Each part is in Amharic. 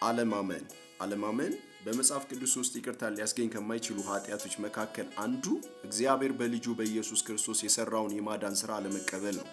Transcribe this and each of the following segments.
አለማመን በመጽሐፍ ቅዱስ ውስጥ ይቅርታ ሊያስገኝ ከማይችሉ ኃጢያቶች መካከል አንዱ እግዚአብሔር በልጁ በኢየሱስ ክርስቶስ የሰራውን የማዳን ሥራ አለመቀበል ነው።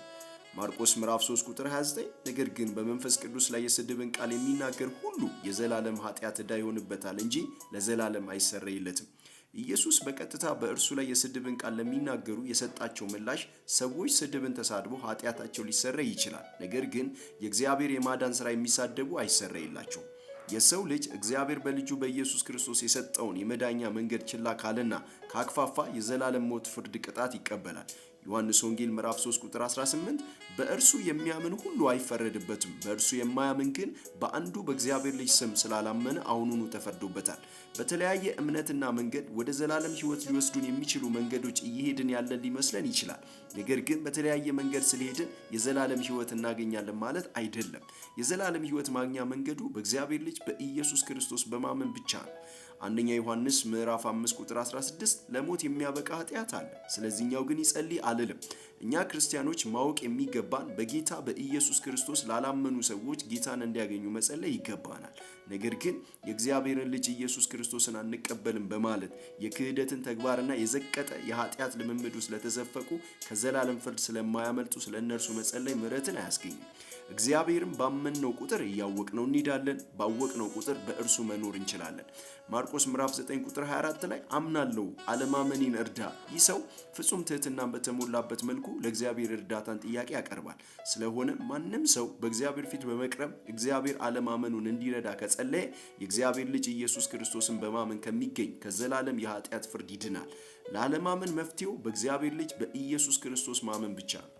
ማርቆስ ምዕራፍ 3 ቁጥር 29 ነገር ግን በመንፈስ ቅዱስ ላይ የስድብን ቃል የሚናገር ሁሉ የዘላለም ኃጢያት ዕዳ ይሆንበታል እንጂ ለዘላለም አይሰረይለትም። ኢየሱስ በቀጥታ በእርሱ ላይ የስድብን ቃል ለሚናገሩ የሰጣቸው ምላሽ ሰዎች ስድብን ተሳድበው ኃጢያታቸው ሊሰረይ ይችላል። ነገር ግን የእግዚአብሔር የማዳን ሥራ የሚሳደቡ አይሰረይላቸውም። የሰው ልጅ እግዚአብሔር በልጁ በኢየሱስ ክርስቶስ የሰጠውን የመዳኛ መንገድ ችላ ካለና ካክፋፋ የዘላለም ሞት ፍርድ ቅጣት ይቀበላል። ዮሐንስ ወንጌል ምዕራፍ 3 ቁጥር 18 በእርሱ የሚያምን ሁሉ አይፈረድበትም፣ በእርሱ የማያምን ግን በአንዱ በእግዚአብሔር ልጅ ስም ስላላመነ አሁኑኑ ተፈርዶበታል። በተለያየ እምነትና መንገድ ወደ ዘላለም ሕይወት ሊወስዱን የሚችሉ መንገዶች እየሄድን ያለን ሊመስለን ይችላል። ነገር ግን በተለያየ መንገድ ስለሄድን የዘላለም ሕይወት እናገኛለን ማለት አይደለም። የዘላለም ሕይወት ማግኛ መንገዱ በእግዚአብሔር ልጅ በኢየሱስ ክርስቶስ በማመን ብቻ ነው። አንደኛ ዮሐንስ ምዕራፍ 5 ቁጥር 16 ለሞት የሚያበቃ ኃጢአት አለ፣ ስለዚህኛው ግን ይጸልይ አልልም። እኛ ክርስቲያኖች ማወቅ የሚገባን በጌታ በኢየሱስ ክርስቶስ ላላመኑ ሰዎች ጌታን እንዲያገኙ መጸለይ ይገባናል። ነገር ግን የእግዚአብሔርን ልጅ ኢየሱስ ክርስቶስን አንቀበልም በማለት የክህደትን ተግባርና የዘቀጠ የኃጢአት ልምምድ ውስጥ ለተዘፈቁ ከዘላለም ፍርድ ስለማያመልጡ ስለእነርሱ መጸለይ ምሕረትን አያስገኝም። እግዚአብሔርን ባመንነው ቁጥር እያወቅነው እንሄዳለን፣ ባወቅነው ቁጥር በእርሱ መኖር እንችላለን። ማርቆስ ምዕራፍ 9 ቁጥር 24 ላይ አምናለሁ አለማመኔን እርዳ። ይህ ሰው ፍጹም ትህትናን በተሞላበት መልኩ ለእግዚአብሔር እርዳታን ጥያቄ ያቀርባል። ስለሆነ ማንም ሰው በእግዚአብሔር ፊት በመቅረብ እግዚአብሔር አለማመኑን እንዲረዳ ከጸለየ የእግዚአብሔር ልጅ ኢየሱስ ክርስቶስን በማመን ከሚገኝ ከዘላለም የኃጢአት ፍርድ ይድናል። ለአለማመን መፍትሄው በእግዚአብሔር ልጅ በኢየሱስ ክርስቶስ ማመን ብቻ ነው።